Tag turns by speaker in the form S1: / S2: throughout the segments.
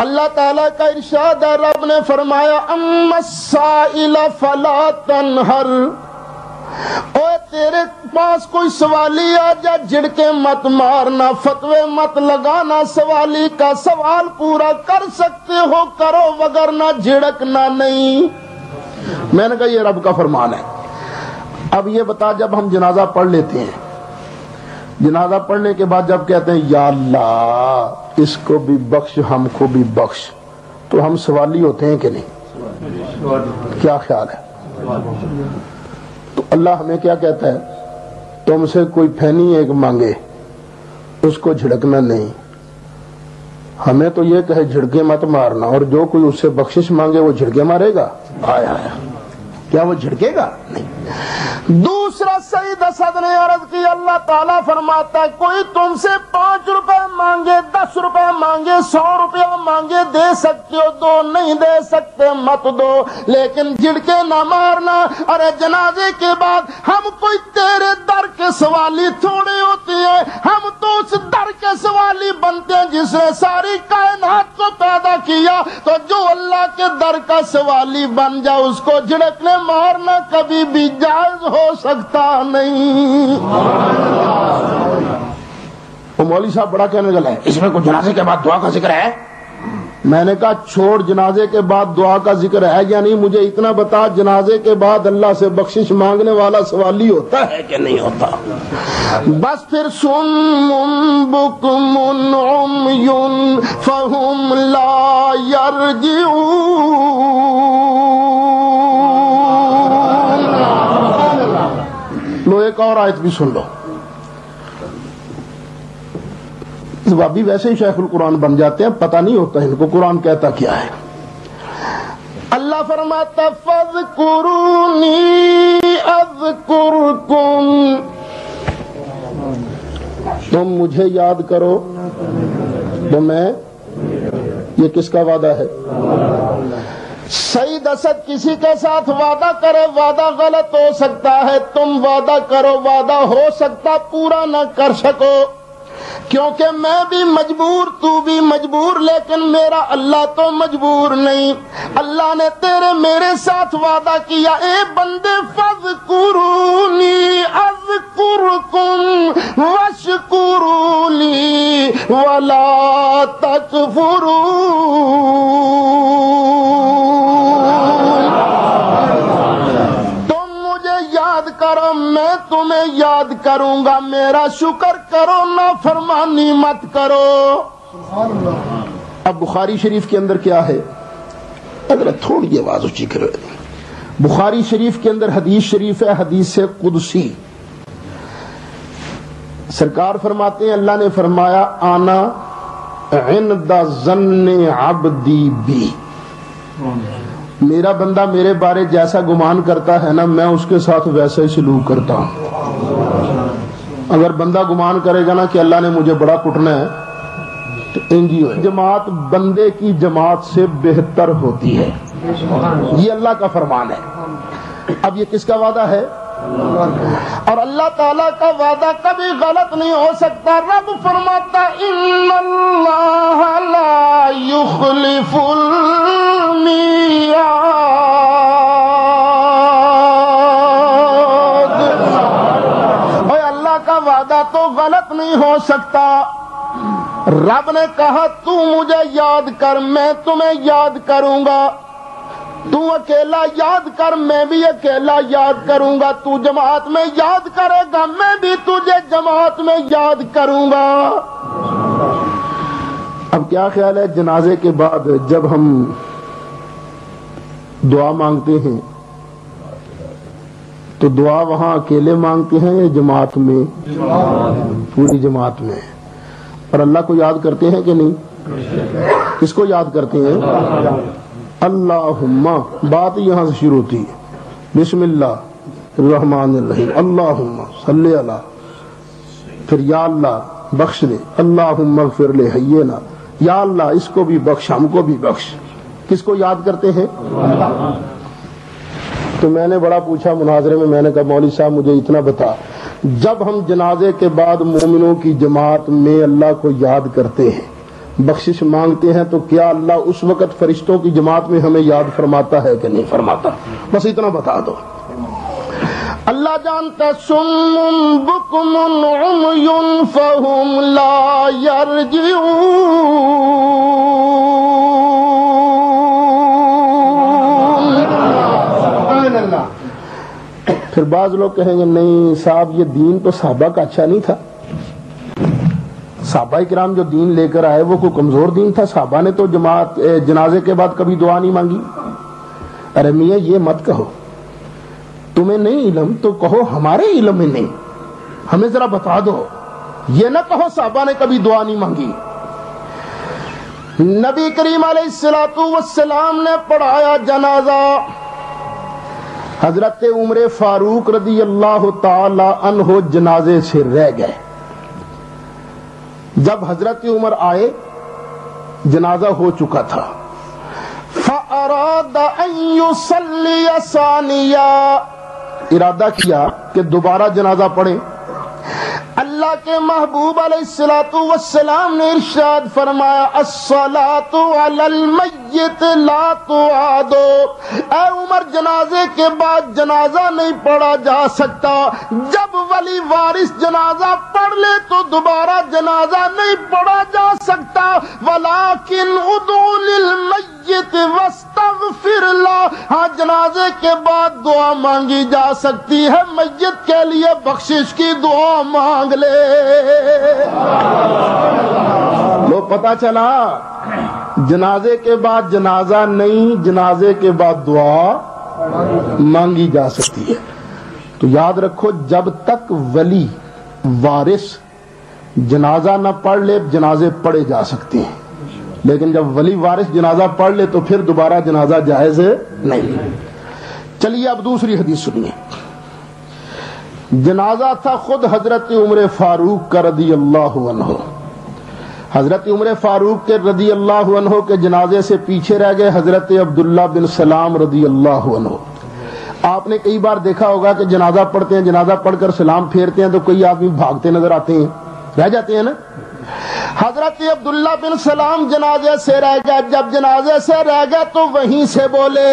S1: اللہ تعالیٰ کا ارشاد ہے، رب نے فرمایا اما السائل فلا تنہر، اوے تیرے پاس کوئی سوالی آ جا جھڑکے مت مارنا، فتوے مت لگانا، سوالی کا سوال پورا کر سکتے ہو کرو وگرنہ جھڑکنا نہیں۔ میں نے کہا یہ رب کا فرمان ہے۔ اب یہ بتا، جب ہم جنازہ پڑھ لیتے ہیں، جنازہ پڑھنے کے بعد جب کہتے ہیں یا اللہ اس کو بھی بخش ہم کو بھی بخش، تو ہم سوالی ہوتے ہیں کہ نہیں؟ کیا خیال ہے؟ تو اللہ ہمیں کیا کہتا ہے؟ تم سے کوئی پھینی ایک مانگے اس کو جھڑکنا نہیں، ہمیں تو یہ کہے جھڑکے مت مارنا، اور جو کوئی اس سے بخشش مانگے وہ جھڑکے مارے گا؟ آیا کیا وہ جھڑکے گا؟ نہیں۔ دوسرا سید اسد نے عرض کی، اللہ تعالیٰ فرماتا ہے کوئی تم سے 5 روپے مانگے، 10 روپے مانگے، 100 روپیہ مانگے، دے سکتے ہو دو، نہیں دے سکتے مت دو، لیکن جھڑکے نہ مارنا۔ ارے جنازے کے بعد ہم کوئی تیرے در کے سوالی تھوڑے ہوتے ہیں، ہم تو اس در کے سوالی بنتے ہیں جس نے ساری کائنات کو پیدا کیا، تو جو اللہ کے در کا سوالی بن جائے اس کو جھڑکنے مارنا کبھی بھی جائز ہو سکتا نہیں۔ وہ مولوی صاحب بڑا کہنے لگا ہے اس میں کوئی جنازے کے بعد دعا کا ذکر ہے؟ میں نے کہا چھوڑ، جنازے کے بعد دعا کا ذکر ہے یا نہیں مجھے اتنا بتا، جنازے کے بعد اللہ سے بخشش مانگنے والا سوالی ہوتا ہے کہ نہیں ہوتا؟ بس پھر صم بکم عمی فہم لا یرجعون۔ لو ایک اور آیت بھی سن لو، بابی ویسے ہی شیخ القرآن بن جاتے ہیں، پتہ نہیں ہوتا ان کو قرآن کہتا کیا ہے۔ اللہ فرماتا فاذکرونی اذکرکم، تم مجھے یاد کرو تو میں، یہ کس کا وعدہ ہے؟ سید اسد کسی کے ساتھ وعدہ کرے وعدہ غلط ہو سکتا ہے، تم وعدہ کرو وعدہ ہو سکتا پورا نہ کر سکو، کیونکہ میں بھی مجبور تو بھی مجبور، لیکن میرا اللہ تو مجبور نہیں۔ اللہ نے تیرے میرے ساتھ وعدہ کیا، اے بندے فاذکرونی اذکرکم واشکرونی ولا تکفرون۔ کرو میں تمہیں یاد کروں گا، میرا شکر کرو نافرمانی مت کرو۔ اب بخاری شریف کے اندر کیا ہے؟ اگر تھوڑی آواز اونچی کرو، بخاری شریف کے اندر حدیث شریف ہے، حدیث قدسی۔ سرکار فرماتے ہیں اللہ نے فرمایا آنا عند ظن عبدی بی، میرا بندہ میرے بارے جیسا گمان کرتا ہے نا میں اس کے ساتھ ویسا ہی سلوک کرتا ہوں۔ اگر بندہ گمان کرے گا نا کہ اللہ نے مجھے بڑا کٹنا ہے تو انجی ہو، جماعت بندے کی جماعت سے بہتر ہوتی ہے، یہ اللہ کا فرمان ہے۔ اب یہ کس کا وعدہ ہے؟ اور اللہ تعالیٰ کا وعدہ کبھی غلط نہیں ہو سکتا۔ رب فرماتا ان اللہ لا یخلف المیعاد، اوے اللہ کا وعدہ تو غلط نہیں ہو سکتا۔ رب نے کہا تو مجھے یاد کر میں تمہیں یاد کروں گا، تو اکیلا یاد کر میں بھی اکیلا یاد کروں گا، تو جماعت میں یاد کرے گا میں بھی تجھے جماعت میں یاد کروں گا۔ اب کیا خیال ہے جنازے کے بعد جب ہم دعا مانگتے ہیں تو دعا وہاں اکیلے مانگتے ہیں یا جماعت میں؟ پوری جماعت میں۔ اور اللہ کو یاد کرتے ہیں کہ نہیں؟ کس کو یاد کرتے ہیں؟ اللہم، بات یہاں سے شروع ہوتی ہے، بسم اللہ الرحمن الرحیم، اللہم صلی علی، پھر یا اللہ بخش دے، اللہم اغفر لحینا، یا اللہ اس کو بھی بخش ہم کو بھی بخش۔ کس کو یاد کرتے ہیں؟ تو میں نے بڑا پوچھا مناظرے میں، میں نے کہا مولوی صاحب مجھے اتنا بتا، جب ہم جنازے کے بعد مومنوں کی جماعت میں اللہ کو یاد کرتے ہیں بخشش مانگتے ہیں تو کیا اللہ اس وقت فرشتوں کی جماعت میں ہمیں یاد فرماتا ہے کہ نہیں فرماتا؟ بس اتنا بتا دو. اللہ جانتا سم بکم عمی فہم لا یرجعون. سبحان اللہ. پھر بعض لوگ کہیں گے نہیں صاحب یہ دین تو صحابہ کا اچھا نہیں تھا. صحابہ کرام جو دین لے کر آئے وہ کوئی کمزور دین تھا؟ صحابہ نے تو جنازے کے بعد کبھی دعا نہیں مانگی. ارے میاں یہ مت کہو، تمہیں نہیں علم تو کہو ہمارے علم میں نہیں، ہمیں ذرا بتا دو. یہ نہ کہو صحابہ نے کبھی دعا نہیں مانگی. نبی کریم علیہ الصلوۃ والسلام نے پڑھایا جنازہ. حضرت عمر فاروق رضی اللہ تعالی عنہ جنازے سے رہ گئے. جب حضرت عمر آئے جنازہ ہو چکا تھا. فَأَرَادَ أَن يُصَلِّيَ ثَانِيًا، ارادہ کیا کہ دوبارہ جنازہ پڑھیں. اللہ کے محبوب علیہ الصلوۃ والسلام نے ارشاد فرمایا الصلاۃ علی المیت لا تعاد. اے عمر جنازے کے بعد جنازہ نہیں پڑھا جا سکتا. جب ولی وارث جنازہ پڑھ لے تو دوبارہ جنازہ نہیں پڑھا جا سکتا. ولکن ادعوا للمیت واستغفر له. ہاں جنازے کے بعد دعا مانگی جا سکتی ہے، میت کے لیے بخشش کی دعا مانگ لے. لو پتا چلا جنازے کے بعد جنازہ نہیں، جنازے کے بعد دعا مانگی جا سکتی ہے. تو یاد رکھو جب تک ولی وارث جنازہ نہ پڑھ لے جنازے پڑھے جا سکتے ہیں، لیکن جب ولی وارث جنازہ پڑھ لے تو پھر دوبارہ جنازہ جائز نہیں. چلیے اب دوسری حدیث سنیے. جنازہ تھا خود حضرت عمر فاروق کا رضی اللہ عنہ. حضرت عمر فاروق کے رضی اللہ عنہ کے جنازے سے پیچھے رہ گئے حضرت عبداللہ بن سلام رضی اللہ عنہ. آپ نے کئی بار دیکھا ہوگا کہ جنازہ پڑھتے ہیں، جنازہ پڑھ کر سلام پھیرتے ہیں تو کئی آدمی بھاگتے نظر آتے ہیں، رہ جاتے ہیں نا. حضرت عبداللہ بن سلام جنازے سے رہ گئے. جب جنازے سے رہ گئے تو وہیں سے بولے،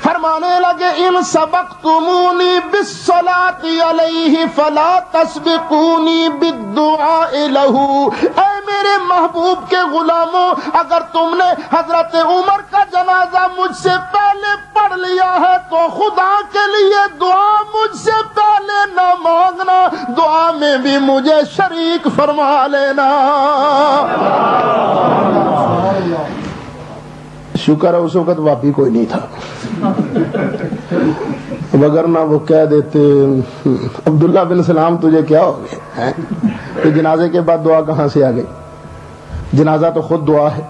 S1: فرمانے لگے ان سبقتمونی بالصلاۃ علیہ فلا تسبقونی بالدعاء لہ. اے میرے محبوب کے غلاموں، اگر تم نے حضرت عمر کا جنازہ مجھ سے پہلے پڑھ لیا ہے تو خدا کے لیے دعا مجھ سے پہلے نہ مانگنا، دعا میں بھی مجھے شریک فرما لینا. شکر ہے اس وقت واپی کوئی نہیں تھا، وگرنہ وہ کہہ دیتے عبداللہ بن سلام تجھے کیا ہو گیا، تو جنازے کے بعد دعا کہاں سے آ گئی؟ جنازہ تو خود دعا ہے،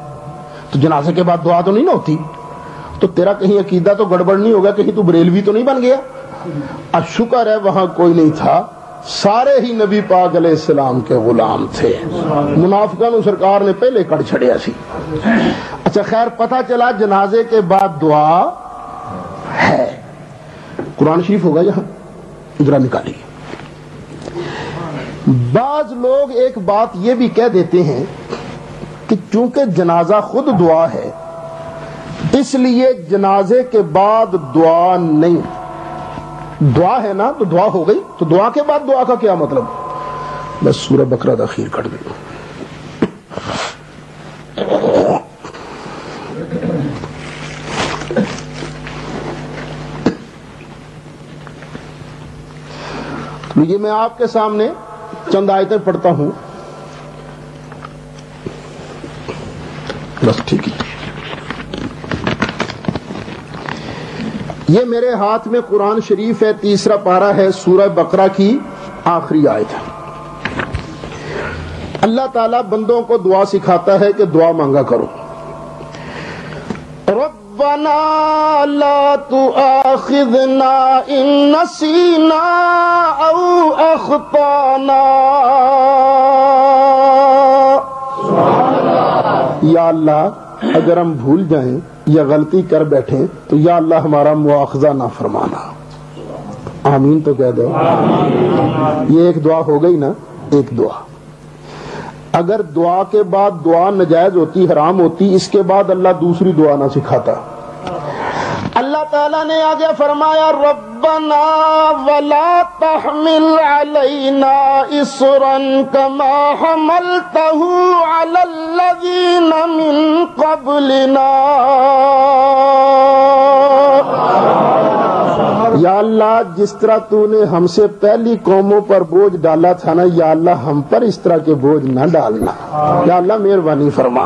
S1: تو جنازے کے بعد دعا تو نہیں ہوتی. تو تیرا کہیں عقیدہ تو گڑبڑ نہیں ہوگا، کہیں تو بریلوی تو نہیں بن گیا. شکر ہے وہاں کوئی نہیں تھا، سارے ہی نبی پاک علیہ السلام کے غلام تھے. منافقوں سرکار نے پہلے کڑ چھڑیا سی. اچھا خیر، پتہ چلا جنازے کے بعد دعا ہے. قرآن شریف ہوگا یہاں، ذرا نکالیے. بعض لوگ ایک بات یہ بھی کہہ دیتے ہیں کہ چونکہ جنازہ خود دعا ہے اس لیے جنازے کے بعد دعا نہیں. دعا ہے نا تو دعا ہو گئی، تو دعا کے بعد دعا کا کیا مطلب؟ بس سورہ بقرہ اخیر کٹ گئی. یہ میں آپ کے سامنے چند آیتیں پڑھتا ہوں، بس ٹھیک ہے. یہ میرے ہاتھ میں قرآن شریف ہے، تیسرا پارہ ہے سورہ بقرہ کی آخری آیت ہے. اللہ تعالیٰ بندوں کو دعا سکھاتا ہے کہ دعا مانگا کرو. ربنا لا تؤاخذنا ان نسینا او اخطانا. یا اللہ اگر ہم بھول جائیں یا غلطی کر بیٹھیں تو یا اللہ ہمارا مواخذہ نہ فرمانا. آمین تو کہہ دو. یہ ایک دعا ہو گئی نا، ایک دعا. اگر دعا کے بعد دعا نجائز ہوتی، حرام ہوتی، اس کے بعد اللہ دوسری دعا نہ سکھاتا۔ اللہ تعالیٰ نے آگے فرمایا ربنا ولا تحمل علینا اصرا کما حملته علی الذین من قبلنا۔ یا اللہ جس طرح تو نے ہم سے پہلی قوموں پر بوجھ ڈالا تھا نا، یا اللہ ہم پر اس طرح کے بوجھ نہ ڈالنا، یا اللہ مہربانی فرما۔